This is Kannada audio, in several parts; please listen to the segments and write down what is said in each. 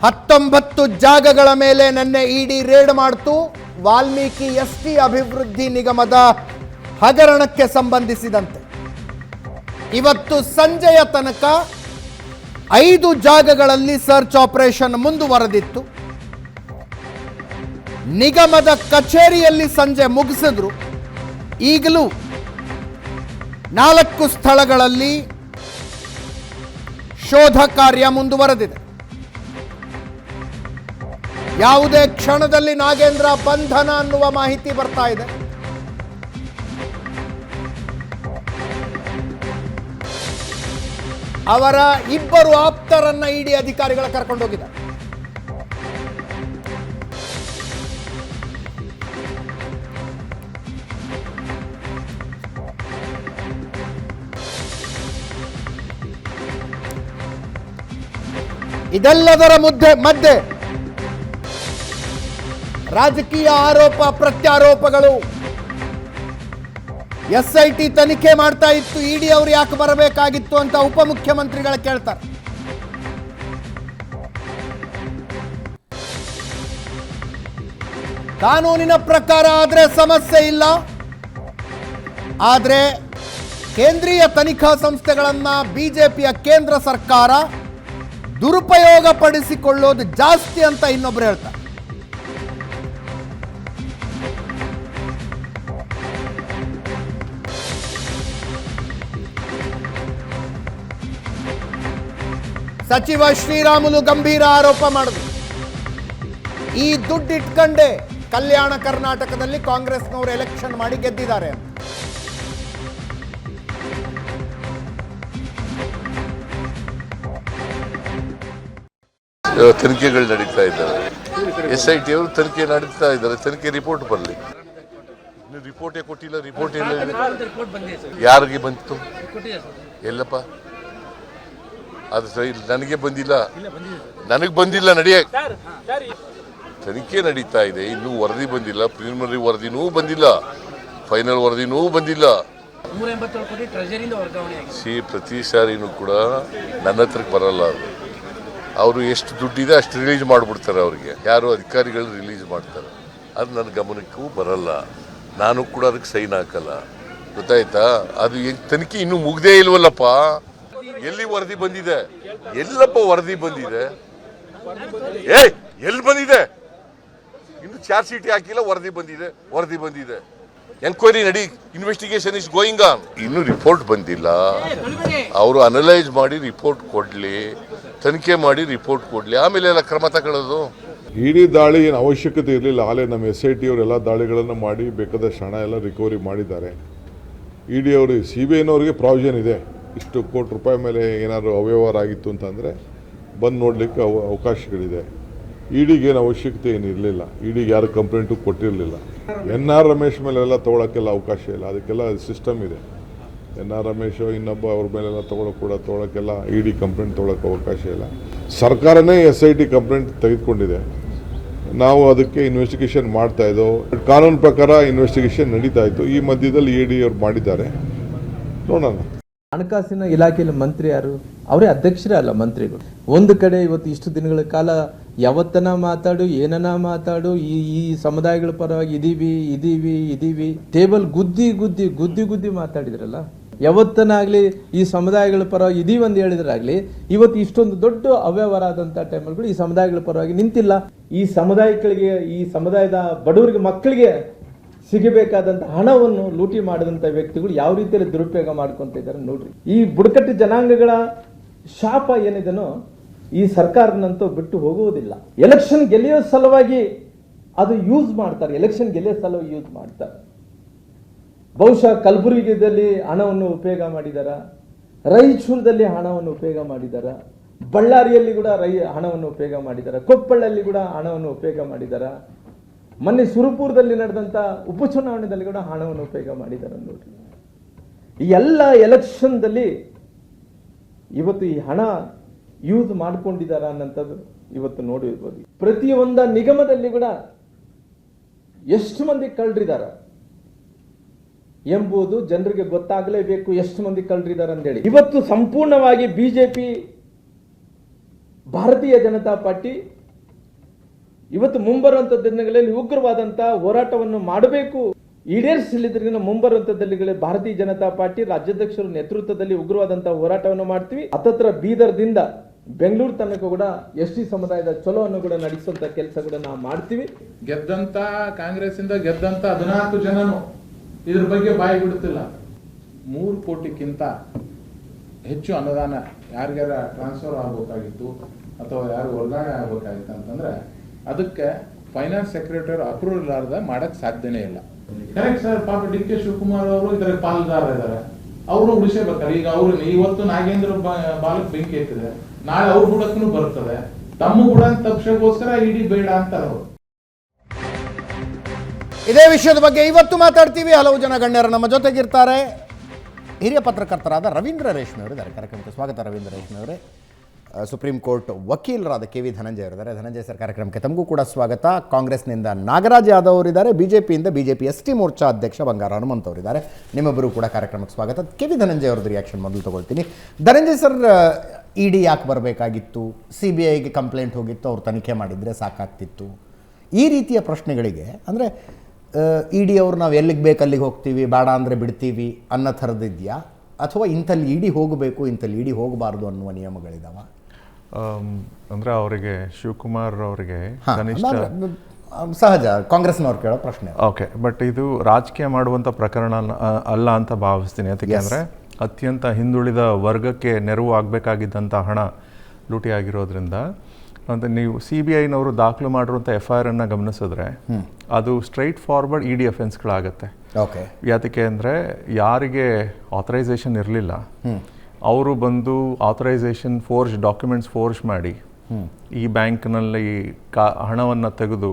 19 ಜಾಗಗಳ ಮೇಲೆ ನಿನ್ನೆ ಇಡಿ ರೇಡ್ ಮಾಡಿತು. ವಾಲ್ಮೀಕಿ ಎಸ್ಟಿ ಅಭಿವೃದ್ಧಿ ನಿಗಮದ ಹಗರಣಕ್ಕೆ ಸಂಬಂಧಿಸಿದಂತೆ ಇವತ್ತು ಸಂಜೆಯ ತನಕ 5 ಜಾಗಗಳಲ್ಲಿ ಸರ್ಚ್ ಆಪರೇಷನ್ ಮುಂದುವರೆದಿತ್ತು. ನಿಗಮದ ಕಚೇರಿಯಲ್ಲಿ ಸಂಜೆ ಮುಗಿಸಿದ್ರು. ಈಗಲೂ 4 ಸ್ಥಳಗಳಲ್ಲಿ ಶೋಧ ಕಾರ್ಯ ಮುಂದುವರೆದಿದೆ. ಯಾವುದೇ ಕ್ಷಣದಲ್ಲಿ ನಾಗೇಂದ್ರ ಬಂಧನ ಅನ್ನುವ ಮಾಹಿತಿ ಬರ್ತಾ ಇದೆ. ಅವರ 2 ಆಪ್ತರನ್ನ ಇಡಿ ಅಧಿಕಾರಿಗಳ ಕರ್ಕೊಂಡೋಗಿದ್ದಾರೆ. ಇದೆಲ್ಲದರ ಮಧ್ಯೆ ರಾಜಕೀಯ ಆರೋಪ ಪ್ರತ್ಯಾರೋಪಗಳು. SIT ತನಿಖೆ ಮಾಡ್ತಾ ಇತ್ತು, ಇಡಿ ಅವರು ಯಾಕೆ ಬರಬೇಕಾಗಿತ್ತು ಅಂತ ಉಪಮುಖ್ಯಮಂತ್ರಿಗಳು ಕೇಳ್ತಾರೆ. ಕಾನೂನಿನ ಪ್ರಕಾರ ಆದ್ರೆ ಸಮಸ್ಯೆ ಇಲ್ಲ, ಆದ್ರೆ ಕೇಂದ್ರೀಯ ತನಿಖಾ ಸಂಸ್ಥೆಗಳನ್ನ ಬಿಜೆಪಿಯ ಕೇಂದ್ರ ಸರ್ಕಾರ ದುರುಪಯೋಗ ಪಡಿಸಿಕೊಳ್ಳೋದು ಜಾಸ್ತಿ ಅಂತ ಇನ್ನೊಬ್ರು ಹೇಳ್ತಾರೆ. ಸಚಿವ ಶ್ರೀರಾಮುಲು ಗಂಭೀರ ಆರೋಪ ಮಾಡಿದ್ರು. ಈ ದುಡ್ಡು ಇಟ್ಕೊಂಡೆ ಕಲ್ಯಾಣ ಕರ್ನಾಟಕದಲ್ಲಿ ಕಾಂಗ್ರೆಸ್ನವರು ಎಲೆಕ್ಷನ್ ಮಾಡಿ ಗೆದ್ದಿದ್ದಾರೆ. ತನಿಖೆಗಳು ನಡೀತಾ ಇದ್ದಾವೆ. SIT ಅವರು ತನಿಖೆ ನಡೀತಾ ಇದ್ದಾರೆ. ತನಿಖೆ ರಿಪೋರ್ಟ್ ಬರಲಿ. ರಿಪೋರ್ಟೇ ಕೊಟ್ಟಿಲ್ಲ. ರಿಪೋರ್ಟ್ ಇಲ್ಲ. ಯಾರಿಗೆ ಬಂತು? ಎಲ್ಲಪ್ಪ? ಅದು ಸರಿ, ನನಗೆ ಬಂದಿಲ್ಲ. ನನಗೆ ಬಂದಿಲ್ಲ. ನಡೆಯ ತನಿಖೆ ನಡೀತಾ ಇದೆ. ಇನ್ನೂ ವರದಿ ಬಂದಿಲ್ಲ. ಪ್ರಿಲಿಮಿನರಿ ವರದಿನೂ ಬಂದಿಲ್ಲ. ಫೈನಲ್ ವರದಿನೂ ಬಂದಿಲ್ಲ. ಪ್ರತಿ ಸಾರಿನೂ ಕೂಡ ನನ್ನ ಹತ್ರಕ್ಕೆ ಬರಲ್ಲ. ಅವರು ಎಷ್ಟು ದುಡ್ಡಿದೆ ಅಷ್ಟು ರಿಲೀಸ್ ಮಾಡಿಬಿಡ್ತಾರೆ. ಅವ್ರಿಗೆ ಯಾರು ಅಧಿಕಾರಿಗಳು ರಿಲೀಸ್ ಮಾಡ್ತಾರೆ. ಅದು ನನ್ನ ಗಮನಕ್ಕೂ ಬರಲ್ಲ. ನಾನು ಕೂಡ ಅದಕ್ಕೆ ಸೈನ್ ಹಾಕಲ್ಲ. ಗೊತ್ತಾಯ್ತಾ? ಅದು ತನಿಖೆ ಇನ್ನೂ ಮುಗ್ದೇ ಇಲ್ವಲ್ಲಪ್ಪ. ಎಲ್ಲಿ ವರದಿ ಬಂದಿದೆ? ಎಲ್ಲಪ್ಪ ವರದಿ ಬಂದಿದೆ? ಎಲ್ಲಿ ಬಂದಿದೆ? ಇನ್ನು ಚಾರ್ಜ್ ಶೀಟ್ ಹಾಕಿಲ್ಲ. ವರದಿ ಬಂದಿದೆ. ಎನ್ಕ್ವೈರಿ ನಡಿ. Investigation is going on. ಇನ್ನು ರಿಪೋರ್ಟ್ ಬಂದಿಲ್ಲ. ಅವರು ಅನಲೈಸ್ ಮಾಡಿ ರಿಪೋರ್ಟ್ ಕೊಡ್ಲಿ, ತನಿಖೆ ಮಾಡಿ ರಿಪೋರ್ಟ್ ಕೊಡ್ಲಿ, ಆಮೇಲೆ ಎಲ್ಲ ಕ್ರಮ ತಗೊಳ್ಳೋದು. ಇಡೀ ದಾಳಿ ಏನು ಅವಶ್ಯಕತೆ ಇರಲಿಲ್ಲ. ಆಲೇ ನಮ್ಮ SIT ಅವರೆಲ್ಲ ದಾಳಿಗಳನ್ನು ಮಾಡಿ ಬೇಕಾದಷ್ಟು ಹಣ ಎಲ್ಲ ರಿಕವರಿ ಮಾಡಿದ್ದಾರೆ. ಇಡಿ ಅವರು CBIನವ್ರಿಗೆ ಪ್ರಾವಿಷನ್ ಇದೆ. ಇಷ್ಟು ಕೋಟಿ ರೂಪಾಯಿ ಮೇಲೆ ಏನಾದರೂ ಅವ್ಯವಹಾರ ಆಗಿತ್ತು ಅಂತಂದರೆ ಬಂದು ನೋಡಲಿಕ್ಕೆ ಅವಕಾಶಗಳಿದೆ. ಇಡಿಗೆ ಏನು ಅವಶ್ಯಕತೆ ಏನಿರಲಿಲ್ಲ. ಇಡಿಗೆ ಯಾರು ಕಂಪ್ಲೇಂಟು ಕೊಟ್ಟಿರಲಿಲ್ಲ. NR ರಮೇಶ್ ಮೇಲೆಲ್ಲ ತೊಗೊಳಕ್ಕೆಲ್ಲ ಅವಕಾಶ ಇಲ್ಲ. ಅದಕ್ಕೆಲ್ಲ ಸಿಸ್ಟಮ್ ಇದೆ. NR ರಮೇಶ್ ಇನ್ನೊಬ್ಬ ಅವ್ರ ಮೇಲೆಲ್ಲ ತೊಗೊಳಕ್ಕೆಲ್ಲ ಇಡಿ ಕಂಪ್ಲೇಂಟ್ ತೊಗೊಳಕ್ಕೆ ಅವಕಾಶ ಇಲ್ಲ. ಸರ್ಕಾರನೇ SIT ಕಂಪ್ಲೇಂಟ್ ತೆಗೆದುಕೊಂಡಿದೆ. ನಾವು ಅದಕ್ಕೆ ಇನ್ವೆಸ್ಟಿಗೇಷನ್ ಮಾಡ್ತಾ ಇದ್ದೋ. ಕಾನೂನು ಪ್ರಕಾರ ಇನ್ವೆಸ್ಟಿಗೇಷನ್ ನಡೀತಾ ಇತ್ತು. ಈ ಮಧ್ಯದಲ್ಲಿ ಇಡಿ ಅವ್ರು ಮಾಡಿದ್ದಾರೆ. ನೋಡೋಣ. ಹಣಕಾಸಿನ ಇಲಾಖೆಯಲ್ಲಿ ಮಂತ್ರಿ ಯಾರು? ಅವರೇ ಅಧ್ಯಕ್ಷರೇ ಅಲ್ಲ ಮಂತ್ರಿಗಳು. ಒಂದು ಕಡೆ ಇವತ್ತು ಇಷ್ಟು ದಿನಗಳ ಕಾಲ ಯಾವತ್ತನ ಮಾತಾಡು, ಏನನ ಮಾತಾಡು, ಈ ಸಮುದಾಯಗಳ ಪರವಾಗಿ ಇದೀವಿ ಟೇಬಲ್ ಗುದ್ದಿ ಮಾತಾಡಿದ್ರಲ್ಲ. ಯಾವತ್ತನಾಗ್ಲಿ ಈ ಸಮುದಾಯಗಳ ಪರವಾಗಿ ಇದೀವಿ ಅಂತ ಹೇಳಿದ್ರಾಗ್ಲಿ, ಇವತ್ತು ಇಷ್ಟೊಂದು ದೊಡ್ಡ ಅವ್ಯವಹಾರ ಆದಂತ ಟೈಮಲ್ಲಿ ಈ ಸಮುದಾಯಗಳ ಪರವಾಗಿ ನಿಂತಿಲ್ಲ. ಈ ಸಮುದಾಯಗಳಿಗೆ, ಈ ಸಮುದಾಯದ ಬಡವರಿಗೆ, ಮಕ್ಕಳಿಗೆ ಸಿಗಬೇಕಾದಂತ ಹಣವನ್ನು ಲೂಟಿ ಮಾಡಿದಂತ ವ್ಯಕ್ತಿಗಳು ಯಾವ ರೀತಿಯಲ್ಲಿ ದುರುಪಯೋಗ ಮಾಡ್ಕೊಂತ ಇದ್ದಾರೆ ನೋಡ್ರಿ. ಈ ಬುಡಕಟ್ಟು ಜನಾಂಗಗಳ ಶಾಪ ಏನಿದೆನೋ ಈ ಸರ್ಕಾರನಂತೂ ಬಿಟ್ಟು ಹೋಗುವುದಿಲ್ಲ. ಎಲೆಕ್ಷನ್ ಗೆಲ್ಲಿಯೋ ಸಲುವಾಗಿ ಅದು ಯೂಸ್ ಮಾಡ್ತಾರೆ. ಬಹುಶಃ ಕಲಬುರಗಿಯಲ್ಲಿ ಹಣವನ್ನು ಉಪಯೋಗ ಮಾಡಿದಾರ, ರಾಯಚೂರದಲ್ಲಿ ಹಣವನ್ನು ಉಪಯೋಗ ಮಾಡಿದಾರ, ಬಳ್ಳಾರಿಯಲ್ಲಿ ಕೂಡ ಹಣವನ್ನು ಉಪಯೋಗ ಮಾಡಿದಾರ, ಕೊಪ್ಪಳಲ್ಲಿ ಕೂಡ ಹಣವನ್ನು ಉಪಯೋಗ ಮಾಡಿದಾರ, ಮೊನ್ನೆ ಸುರಪುರದಲ್ಲಿ ನಡೆದಂತ ಉಪಚುನಾವಣೆಯಲ್ಲಿ ಕೂಡ ಹಣವನ್ನು ಉಪಯೋಗ ಮಾಡಿದ್ದಾರೆ ನೋಡ್ರಿ. ಈ ಎಲ್ಲ ಎಲೆಕ್ಷನ್ದಲ್ಲಿ ಇವತ್ತು ಈ ಹಣ ಯೂಸ್ ಮಾಡ್ಕೊಂಡಿದ್ದಾರ ಅನ್ನಂಥದ್ದು ಇವತ್ತು ನೋಡಿರ್ಬೋದು. ಪ್ರತಿಯೊಂದ ನಿಗಮದಲ್ಲಿ ಕೂಡ ಎಷ್ಟು ಮಂದಿ ಕಳ್ಳರಿದಾರ ಎಂಬುದು ಜನರಿಗೆ ಗೊತ್ತಾಗಲೇಬೇಕು. ಎಷ್ಟು ಮಂದಿ ಕಳ್ಳರಿದಾರ ಅಂತೇಳಿ ಇವತ್ತು ಸಂಪೂರ್ಣವಾಗಿ ಬಿಜೆಪಿ ಭಾರತೀಯ ಜನತಾ ಪಾರ್ಟಿ ಇವತ್ತು ಮುಂಬರುವಂತ ದಿನಗಳಲ್ಲಿ ಉಗ್ರವಾದಂತ ಹೋರಾಟವನ್ನು ಮಾಡಬೇಕು, ಈಡೇರಿಸಲಿದ್ರಿಂದ ಮುಂಬರುವಂತ ದಿನಗಳಲ್ಲಿ ಭಾರತೀಯ ಜನತಾ ಪಾರ್ಟಿ ರಾಜ್ಯಾಧ್ಯಕ್ಷರ ನೇತೃತ್ವದಲ್ಲಿ ಉಗ್ರವಾದಂತಹ ಹೋರಾಟವನ್ನು ಮಾಡ್ತೀವಿ. ಹತ್ತತ್ರ ಬೀದರ್ದಿಂದ ಬೆಂಗಳೂರು ತನಕ ಕೂಡ ಎಸ್ಟಿ ಸಮುದಾಯದ ಚಲೋವನ್ನು ಕೂಡ ನಡೆಸುವಂತ ಕೆಲಸ ಕೂಡ ನಾವು ಮಾಡ್ತೀವಿ. ಗೆದ್ದಂತ ಕಾಂಗ್ರೆಸ್ ಇಂದ ಗೆದ್ದಂತ 14 ಜನನು ಇದ್ರ ಬಗ್ಗೆ ಬಾಯಿ ಬಿಡುತ್ತಿಲ್ಲ. 3 ಕೋಟಿಗಿಂತ ಹೆಚ್ಚು ಅನುದಾನ ಯಾರಿಗಾರ ಟ್ರಾನ್ಸ್ಫರ್ ಆಗಬೇಕಾಗಿತ್ತು ಅಥವಾ ಯಾರು ವರ್ಗಾವಣೆ ಆಗಬೇಕಾಗಿತ್ತು ಅಂತಂದ್ರೆ ಅದಕ್ಕೆ ಫೈನಾನ್ಸ್ ಸೆಕ್ರೆಟರಿ ಅಪ್ರೂವಲ್ ಇಲ್ಲಾರ್ದ ಮಾಡಕ್ ಸಾಧ್ಯನೇ ಇಲ್ಲ. Correct sir. ಪಾಪ ಡಿ ಕೆ ಶಿವಕುಮಾರ್ ಅವರು ಇದರ ಪಾಲ್ದಾರ ಇದ್ದಾರೆ, ಅವರು ಉಳಿಸಬೇಕಲ್ಲ. ಈಗ ಅವ್ರು ಇವತ್ತು ನಾಗೇಂದ್ರ ಬಾಲಕ್ ಬೆಂಕಿ ಎತ್ತಿದೆ, ನಾಳೆ ಅವ್ರ ಬುಡಕ್ಕೂ ಬರ್ತದೆ. ತಮ್ಮ ಕೂಡ ತಪ್ಪಿಸೋಗೋಸ್ಕರ ಇಡೀ ಬೇಡ ಅಂತಾರೆ ಅವರು. ಇದೇ ವಿಷಯದ ಬಗ್ಗೆ ಇವತ್ತು ಮಾತಾಡ್ತೀವಿ. ಹಲವು ಜನ ಗಣ್ಯರು ನಮ್ಮ ಜೊತೆಗಿರ್ತಾರೆ. ಹಿರಿಯ ಪತ್ರಕರ್ತರಾದ ರವೀಂದ್ರ ರೇಷ್ಮೆ ಅವರಿದ್ದಾರೆ ಕಾರ್ಯಕ್ರಮಕ್ಕೆ. ಸ್ವಾಗತ ರವೀಂದ್ರ ರೇಷ್ಮೆ ಅವರೇ. ಸುಪ್ರೀಂ ಕೋರ್ಟ್ ವಕೀಲರಾದ KV ಧನಂಜಯ ಅವರಿದ್ದಾರೆ. ಧನಂಜಯ ಸರ್, ಕಾರ್ಯಕ್ರಮಕ್ಕೆ ತಮಗೂ ಕೂಡ ಸ್ವಾಗತ. ಕಾಂಗ್ರೆಸ್ನಿಂದ ನಾಗರಾಜ್ ಯಾದವ್ ಅವರಿದ್ದಾರೆ, ಬಿಜೆಪಿಯಿಂದ ಬಿಜೆಪಿ ST ಮೋರ್ಚಾ ಅಧ್ಯಕ್ಷ ಬಂಗಾರ ಹನುಮಂತ್ ಅವರಿದ್ದಾರೆ. ನಿಮ್ಮಿಬ್ಬರು ಕೂಡ ಕಾರ್ಯಕ್ರಮಕ್ಕೆ ಸ್ವಾಗತ. KV ಧನಂಜಯ ಅವ್ರದ್ದು ರಿಯಾಕ್ಷನ್ ಮೊದಲು ತಗೊಳ್ತೀನಿ. ಧನಂಜಯ್ ಸರ್, ED ಯಾಕೆ ಬರಬೇಕಾಗಿತ್ತು? CBIಗೆ ಕಂಪ್ಲೇಂಟ್ ಹೋಗಿತ್ತು, ಅವ್ರು ತನಿಖೆ ಮಾಡಿದರೆ ಸಾಕಾಗ್ತಿತ್ತು. ಈ ರೀತಿಯ ಪ್ರಶ್ನೆಗಳಿಗೆ ಅಂದರೆ ED ಅವರು ನಾವು ಎಲ್ಲಿಗೆ ಬೇಕು ಅಲ್ಲಿಗೆ ಹೋಗ್ತೀವಿ, ಬೇಡ ಅಂದರೆ ಬಿಡ್ತೀವಿ ಅನ್ನೋ ಥರದಿದೆಯಾ, ಅಥವಾ ಇಂಥಲ್ಲಿ ED ಹೋಗಬೇಕು ಇಂಥಲ್ಲಿ ED ಹೋಗಬಾರ್ದು ಅನ್ನುವ ನಿಯಮಗಳಿದಾವ? ಅಂದರೆ ಅವರಿಗೆ ಶಿವಕುಮಾರ್ ಅವರಿಗೆ ಕನಿಷ್ಠ ಸಹಜ ಕಾಂಗ್ರೆಸ್ನವ್ರು ಕೇಳೋ ಪ್ರಶ್ನೆ. ಓಕೆ, ಬಟ್ ಇದು ರಾಜಕೀಯ ಮಾಡುವಂಥ ಪ್ರಕರಣ ಅಲ್ಲ ಅಂತ ಭಾವಿಸ್ತೀನಿ. ಯಾಕೆಂದರೆ ಅತ್ಯಂತ ಹಿಂದುಳಿದ ವರ್ಗಕ್ಕೆ ನೆರವು ಆಗಬೇಕಾಗಿದ್ದಂಥ ಹಣ ಲೂಟಿ ಆಗಿರೋದ್ರಿಂದ ಅಂತ ನೀವು CBIನವರು ದಾಖಲು ಮಾಡಿರುವಂಥ FIR ಅನ್ನು ಗಮನಿಸಿದ್ರೆ ಅದು ಸ್ಟ್ರೈಟ್ ಫಾರ್ವರ್ಡ್ ED ಅಫೆನ್ಸ್ಗಳಾಗತ್ತೆ. ಓಕೆ, ಯಾತಕ್ಕೆ ಅಂದರೆ ಯಾರಿಗೆ ಆಥರೈಸೇಷನ್ ಇರಲಿಲ್ಲ ಅವರು ಬಂದು ಆಥರೈಸೇಷನ್ ಡಾಕ್ಯುಮೆಂಟ್ಸ್ ಫೋರ್ಜ್ ಮಾಡಿ ಈ ಬ್ಯಾಂಕ್ನಲ್ಲಿ ಹಣವನ್ನು ತೆಗೆದು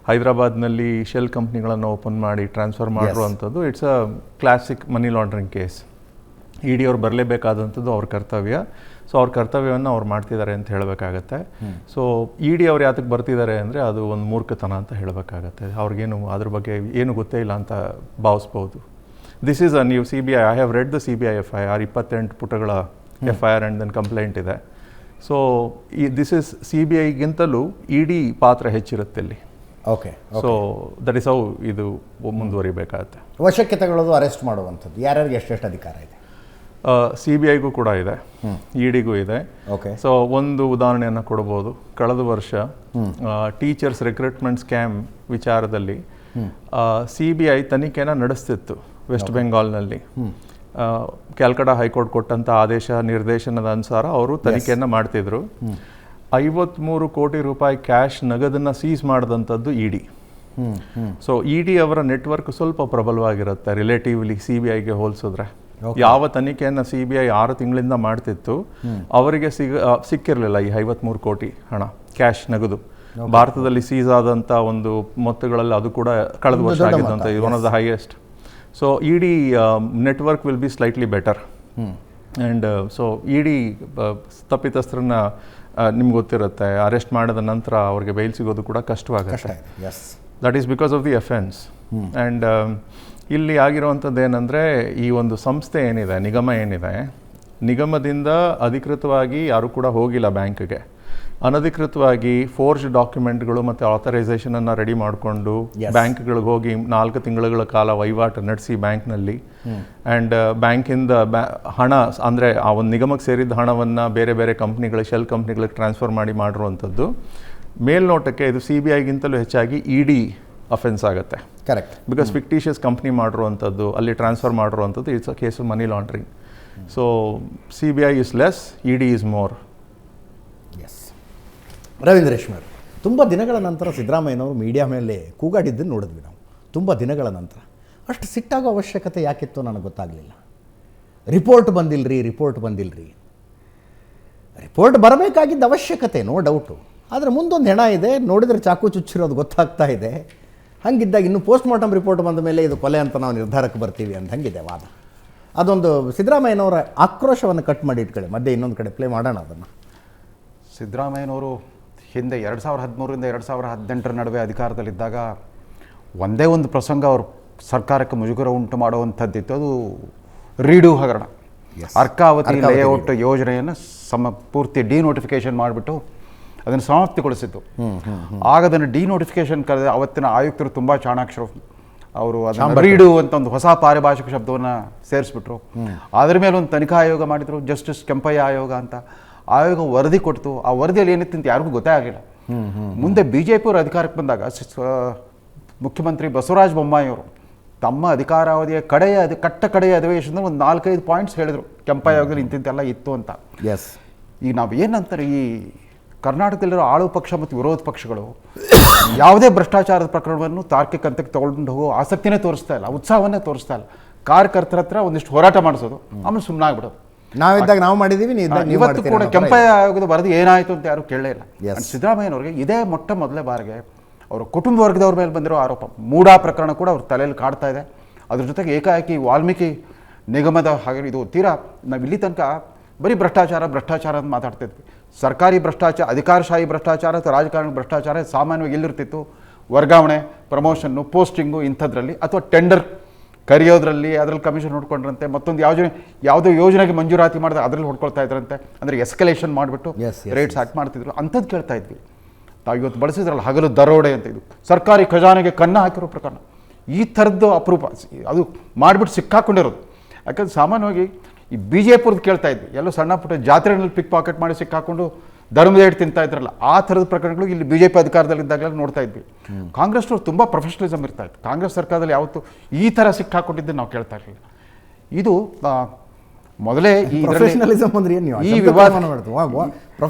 ಹೈದರಾಬಾದ್ನಲ್ಲಿ ಶೆಲ್ ಕಂಪ್ನಿಗಳನ್ನು ಓಪನ್ ಮಾಡಿ ಟ್ರಾನ್ಸ್ಫರ್ ಮಾಡಿರುವಂಥದ್ದು it's a classic money laundering case. ED ಅವ್ರು ಬರಲೇಬೇಕಾದಂಥದ್ದು ಅವ್ರ ಕರ್ತವ್ಯ. ಸೊ ಅವ್ರ ಕರ್ತವ್ಯವನ್ನು ಅವ್ರು ಮಾಡ್ತಿದ್ದಾರೆ ಅಂತ ಹೇಳಬೇಕಾಗತ್ತೆ. ಸೊ ED ಅವ್ರು ಯಾತಕ್ಕೆ ಬರ್ತಿದ್ದಾರೆ ಅಂದರೆ ಅದು ಒಂದು ಮೂರ್ಖತನ ಅಂತ ಹೇಳಬೇಕಾಗತ್ತೆ. ಅವ್ರಿಗೇನು ಅದ್ರ ಬಗ್ಗೆ ಏನು ಗೊತ್ತೇ ಇಲ್ಲ ಅಂತ ಭಾವಿಸ್ಬೋದು. ದಿಸ್ ಈಸ್ ನೀವು CBI, I have read the CBI FIR, 28 ಪುಟಗಳ FIR ಆ್ಯಂಡ್ ದೆನ್ ಕಂಪ್ಲೇಂಟ್ ಇದೆ. ಸೊ ದಿಸ್ ಇಸ್ CBIಗಿಂತಲೂ ED ಪಾತ್ರ ಹೆಚ್ಚಿರುತ್ತೆ ಇಲ್ಲಿ. Okay, so that is how ಇದು ಮುಂದುವರಿಬೇಕಾಗತ್ತೆ. ವಶಕ್ಕೆ ತಗೊಳ್ಳೋದು, ಅರೆಸ್ಟ್ ಮಾಡುವಂಥದ್ದು ಯಾರ್ಯಾರಿಗೆ ಎಷ್ಟೆಷ್ಟು ಅಧಿಕಾರ ಇದೆ? CBIಗೂ ಕೂಡ ಇದೆ, EDಗೂ ಇದೆ. ಓಕೆ, ಸೊ ಒಂದು ಉದಾಹರಣೆಯನ್ನು ಕೊಡ್ಬೋದು. ಕಳೆದ ವರ್ಷ ಟೀಚರ್ಸ್ ರಿಕ್ರೂಟ್ಮೆಂಟ್ ಸ್ಕ್ಯಾಮ್ ವಿಚಾರದಲ್ಲಿ CBI ತನಿಖೆನ ನಡೆಸ್ತಿತ್ತು ವೆಸ್ಟ್ ಬೆಂಗಾಲ್ನಲ್ಲಿ. ಕ್ಯಾಲ್ಕಟಾ ಹೈಕೋರ್ಟ್ ಕೊಟ್ಟಂಥ ಆದೇಶ ನಿರ್ದೇಶನದ ಅನುಸಾರ ಅವರು ತನಿಖೆಯನ್ನು ಮಾಡ್ತಿದ್ರು. 53 ಕೋಟಿ ರೂಪಾಯಿ ಕ್ಯಾಶ್ ನಗದನ್ನು ಸೀಸ್ ಮಾಡಿದಂಥದ್ದು ED. ಸೊ ED ಅವರ ನೆಟ್ವರ್ಕ್ ಸ್ವಲ್ಪ ಪ್ರಬಲವಾಗಿರುತ್ತೆ ರಿಲೇಟಿವ್ಲಿ CBIಗೆ ಹೋಲಿಸಿದ್ರೆ. ಯಾವ ತನಿಖೆಯನ್ನು CBI 6 ತಿಂಗಳಿಂದ ಮಾಡ್ತಿತ್ತು ಅವರಿಗೆ ಸಿಕ್ಕಿರಲಿಲ್ಲ ಈ 53 ಕೋಟಿ ಹಣ ಕ್ಯಾಶ್ ನಗದು. ಭಾರತದಲ್ಲಿ ಸೀಸ್ ಆದಂಥ ಒಂದು ಮೊತ್ತಗಳಲ್ಲಿ ಅದು ಕೂಡ ಕಳೆದ ವರ್ಷ ಆಗಿದ್ದಂಥ one of the highest. So ED network will be slightly better. And so ED ತಪ್ಪಿತಸ್ಥರನ್ನ ನಿಮ್ಗೆ ಗೊತ್ತಿರುತ್ತೆ, ಅರೆಸ್ಟ್ ಮಾಡಿದ ನಂತರ ಅವ್ರಿಗೆ ಬೈಲ್ ಸಿಗೋದು ಕೂಡ ಕಷ್ಟವಾಗುತ್ತೆ. That is because of the offence. And ಇಲ್ಲಿ ಆಗಿರುವಂಥದ್ದು ಏನಂದರೆ ಈ ಒಂದು ಸಂಸ್ಥೆ ಏನಿದೆ, ನಿಗಮ ಏನಿದೆ, ನಿಗಮದಿಂದ ಅಧಿಕೃತವಾಗಿ ಯಾರೂ ಕೂಡ ಹೋಗಿಲ್ಲ ಬ್ಯಾಂಕ್ಗೆ. ಅನಧಿಕೃತವಾಗಿ ಫೋರ್ಜ್ ಡಾಕ್ಯುಮೆಂಟ್ಗಳು ಮತ್ತು ಆಥರೈಸೇಷನನ್ನು ರೆಡಿ ಮಾಡಿಕೊಂಡು ಬ್ಯಾಂಕ್ಗಳಿಗೆ ಹೋಗಿ 4 ತಿಂಗಳ ಕಾಲ ವಹಿವಾಟು ನಡೆಸಿ ಬ್ಯಾಂಕ್ನಲ್ಲಿ. ಆ್ಯಂಡ್ ಬ್ಯಾಂಕಿಂದ ಹಣ ಅಂದರೆ ಆ ಒಂದು ನಿಗಮಕ್ಕೆ ಸೇರಿದ ಹಣವನ್ನು ಬೇರೆ ಬೇರೆ ಕಂಪ್ನಿಗಳಿಗೆ, ಶೆಲ್ ಕಂಪ್ನಿಗಳಿಗೆ ಟ್ರಾನ್ಸ್ಫರ್ ಮಾಡಿರುವಂಥದ್ದು ಮೇಲ್ನೋಟಕ್ಕೆ ಇದು CBIಗಿಂತಲೂ ಹೆಚ್ಚಾಗಿ ED ಅಫೆನ್ಸ್ ಆಗುತ್ತೆ. ಕರೆಕ್ಟ್, ಬಿಕಾಸ್ ಫಿಕ್ಟಿಷಿಯಸ್ ಕಂಪ್ನಿ ಮಾಡಿರುವಂಥದ್ದು, ಅಲ್ಲಿ ಟ್ರಾನ್ಸ್ಫರ್ ಮಾಡಿರುವಂಥದ್ದು it's a case of money laundering. So CBI is less, ED is more. Yes. Ravindra ರೇಷ್ಮೆ, ತುಂಬ ದಿನಗಳ ನಂತರ ಸಿದ್ದರಾಮಯ್ಯನವರು ಮೀಡಿಯಾ ಮೇಲೆ ಕೂಗಾಡಿದ್ದನ್ನು ನೋಡಿದ್ವಿ ನಾವು. ತುಂಬ ದಿನಗಳ ನಂತರ ಅಷ್ಟು ಸಿಟ್ಟಾಗೋ ಅವಶ್ಯಕತೆ ಯಾಕಿತ್ತು ನನಗೆ ಗೊತ್ತಾಗಲಿಲ್ಲ. ರಿಪೋರ್ಟ್ ಬಂದಿಲ್ಲರಿ, ರಿಪೋರ್ಟ್ ಬರಬೇಕಾಗಿದ್ದ ಅವಶ್ಯಕತೆ ನೋ ಡೌಟು. ಆದರೆ ಮುಂದೊಂದು ಹೆಣ ಇದೆ, ನೋಡಿದರೆ ಚಾಕು ಚುಚ್ಚಿರೋದು ಗೊತ್ತಾಗ್ತಾ ಇದೆ. ಹಂಗಿದ್ದಾಗ ಇನ್ನು ಪೋಸ್ಟ್ ಮಾರ್ಟಮ್ ರಿಪೋರ್ಟ್ ಬಂದ ಮೇಲೆ ಇದು ಕೊಲೆ ಅಂತ ನಾವು ನಿರ್ಧಾರಕ್ಕೆ ಬರ್ತೀವಿ ಅಂತ ಹಂಗಿದೆ ವಾದ. ಅದೊಂದು ಸಿದ್ದರಾಮಯ್ಯನವರ ಆಕ್ರೋಶವನ್ನು ಕಟ್ ಮಾಡಿ ಇಟ್ಕೊಳ್ಳಿ, ಮಧ್ಯೆ ಇನ್ನೊಂದು ಕಡೆ ಪ್ಲೇ ಮಾಡೋಣ ಅದನ್ನು. ಸಿದ್ದರಾಮಯ್ಯನವರು ಹಿಂದೆ 2013ರಿಂದ 2018 ನಡುವೆ ಅಧಿಕಾರದಲ್ಲಿದ್ದಾಗ ಒಂದೇ ಒಂದು ಪ್ರಸಂಗ ಅವರು ಸರ್ಕಾರಕ್ಕೆ ಮುಜುಗರ ಉಂಟು ಮಾಡುವಂಥದ್ದಿತ್ತು. ಅದು ರೀಡು ಹಗರಣ. ಅರ್ಕಾವತಿ ಲೇಔಟ್ ಯೋಜನೆಯನ್ನು ಪೂರ್ತಿ ಡಿನೋಟಿಫಿಕೇಶನ್ ಮಾಡಿಬಿಟ್ಟು ಅದನ್ನು ಸಮಾಪ್ತಿಗೊಳಿಸಿದ್ದು. ಆಗ ಅದನ್ನು ಡಿನೋಟಿಫಿಕೇಶನ್ ಕರೆದ ಅವತ್ತಿನ ಆಯುಕ್ತರು ತುಂಬ ಚಾಣಾಕ್ಷರು. ಅವರು ಅದನ್ನು ರೀಡು ಅಂತ ಒಂದು ಹೊಸ ಪಾರಿಭಾಷಿಕ ಶಬ್ದವನ್ನು ಸೇರಿಸ್ಬಿಟ್ರು. ಅದ್ರ ಮೇಲೆ ಒಂದು ತನಿಖಾ ಆಯೋಗ ಮಾಡಿದ್ರು, ಜಸ್ಟಿಸ್ ಕೆಂಪಯ್ಯ ಆಯೋಗ ಅಂತ. ಆಯೋಗ ವರದಿ ಕೊಡ್ತು. ಆ ವರದಿಯಲ್ಲಿ ಏನಿತ್ತು ಅಂತ ಯಾರಿಗೂ ಗೊತ್ತೇ ಆಗಿಲ್ಲ. ಮುಂದೆ BJP ಅವರು ಅಧಿಕಾರಕ್ಕೆ ಬಂದಾಗ ಮುಖ್ಯಮಂತ್ರಿ ಬಸವರಾಜ ಬೊಮ್ಮಾಯಿ ಅವರು ತಮ್ಮ ಅಧಿಕಾರಾವಧಿಯ ಕಡೆಯ ಅಧಿವೇಶನದಲ್ಲಿ ಒಂದು 4-5 ಪಾಯಿಂಟ್ಸ್ ಹೇಳಿದರು, ಕೆಂಪಯ್ಯ ಆಯೋಗದಲ್ಲಿ ಇಂತಿಂತೆಲ್ಲ ಇತ್ತು ಅಂತ. ಈಗ ನಾವು ಏನಂತಾರೆ, ಈ ಕರ್ನಾಟಕದಲ್ಲಿರೋ ಆಳು ಪಕ್ಷ ಮತ್ತು ವಿರೋಧ ಪಕ್ಷಗಳು ಯಾವುದೇ ಭ್ರಷ್ಟಾಚಾರದ ಪ್ರಕರಣವನ್ನು ತಾರ್ಕಿಕ ಹಂತಕ್ಕೆ ತಗೊಂಡು ಹೋಗೋ ಆಸಕ್ತಿನೇ ತೋರಿಸ್ತಾ ಇಲ್ಲ, ಉತ್ಸಾಹವನ್ನೇ ತೋರಿಸ್ತಾ ಇಲ್ಲ. ಕಾರ್ಯಕರ್ತರ ಹತ್ರ ಒಂದಿಷ್ಟು ಹೋರಾಟ ಮಾಡಿಸೋದು, ಆಮೇಲೆ ಸುಮ್ಮನಾಗ್ಬಿಡೋದು. ನಾವಿದ್ದಾಗ ನಾವು ಮಾಡಿದ್ದೀವಿ, ಇವತ್ತು ಕೂಡ ಕೆಂಪಯ್ಯ ಆಯೋಗದ ವರದಿ ಏನಾಯಿತು ಅಂತ ಯಾರು ಕೇಳಲೇ ಇಲ್ಲ. ಸಿದ್ದರಾಮಯ್ಯನವ್ರಿಗೆ ಇದೇ ಮೊದಲೇ ಬಾರಿಗೆ ಅವರ ಕುಟುಂಬ ವರ್ಗದವ್ರ ಮೇಲೆ ಬಂದಿರೋ ಆರೋಪ, ಮೂಡಾ ಪ್ರಕರಣ ಕೂಡ ಅವ್ರ ತಲೆಯಲ್ಲಿ ಕಾಡ್ತಾ ಇದೆ. ಅದ್ರ ಜೊತೆಗೆ ಏಕಾಏಕಿ ವಾಲ್ಮೀಕಿ ನಿಗಮದ ಹಾಗೆ ಇದು ತೀರಾ ನಾವು ಇಲ್ಲಿ ತನಕ ಬರೀ ಭ್ರಷ್ಟಾಚಾರ ಅಂತ ಮಾತಾಡ್ತಿದ್ವಿ. ಸರ್ಕಾರಿ ಭ್ರಷ್ಟಾಚಾರ, ಅಧಿಕಾರಶಾಹಿ ಭ್ರಷ್ಟಾಚಾರ ಅಥವಾ ರಾಜಕಾರಣ ಭ್ರಷ್ಟಾಚಾರ ಸಾಮಾನ್ಯವಾಗಿ ಎಲ್ಲಿರ್ತಿತ್ತು? ವರ್ಗಾವಣೆ, ಪ್ರಮೋಷನ್ನು, ಪೋಸ್ಟಿಂಗು ಇಂಥದ್ರಲ್ಲಿ, ಅಥವಾ ಟೆಂಡರ್ ಕರೆಯೋದ್ರಲ್ಲಿ, ಅದರಲ್ಲಿ ಕಮಿಷನ್ ಹೊಡ್ಕೊಂಡ್ರಂತೆ, ಮತ್ತೊಂದು ಯಾವುದೋ ಯೋಜನೆಗೆ ಮಂಜೂರಾತಿ ಮಾಡಿದ್ರೆ ಅದರಲ್ಲಿ ಹೊಡ್ಕೊಳ್ತಾ ಇದ್ರಂತೆ. ಅಂದರೆ ಎಸ್ಕಲೇಷನ್ ಮಾಡಿಬಿಟ್ಟು ರೇಟ್ಸ್ ಆಕ್ಟ್ ಮಾಡ್ತಿದ್ರು. ಅಂಥದ್ದು ಕೇಳ್ತಾ ಇದ್ವಿ. ತಾವು ಇವತ್ತು ಬಳಸಿದ್ರಲ್ಲ ಹಗಲು ದರೋಡೆ ಅಂತ, ಇದು ಸರ್ಕಾರಿ ಖಜಾನೆಗೆ ಕನ್ನ ಹಾಕಿರೋ ಪ್ರಕರಣ. ಈ ಥರದ್ದು ಅಪರೂಪ, ಅದು ಮಾಡಿಬಿಟ್ಟು ಸಿಕ್ಕಾಕೊಂಡಿರೋದು. ಯಾಕಂದ್ರೆ ಸಾಮಾನ್ಯವಾಗಿ ಈ BJP ಕೇಳ್ತಾ ಇದ್ವಿ, ಎಲ್ಲೋ ಸಣ್ಣ ಪುಟ್ಟ ಜಾತ್ರೆಗಳಲ್ಲಿ ಪಿಕ್ ಪಾಕೆಟ್ ಮಾಡಿ ಸಿಕ್ಕಾಕೊಂಡು ಧರ್ಮದ ಏಟು ತಿಂತಾ ಇದ್ರಲ್ಲ, ಆ ಥರದ ಪ್ರಕರಣಗಳು ಇಲ್ಲಿ BJP ಅಧಿಕಾರದಲ್ಲಿದ್ದಾಗಲೇ ನೋಡ್ತಾ ಇದ್ವಿ. ಕಾಂಗ್ರೆಸ್ನವ್ರು ತುಂಬ ಪ್ರೊಫೆಷನಲಿಸಮ್ ಇರ್ತಾ ಇತ್ತು. ಕಾಂಗ್ರೆಸ್ ಸರ್ಕಾರದಲ್ಲಿ ಯಾವತ್ತೂ ಈ ಥರ ಸಿಕ್ಕಾಕೊಂಡಿದ್ದನ್ನು ನಾವು ಕೇಳ್ತಾ ಇರಲಿಲ್ಲ. ಇದು ಮೊದಲೇ ಈ ವಿವಾದ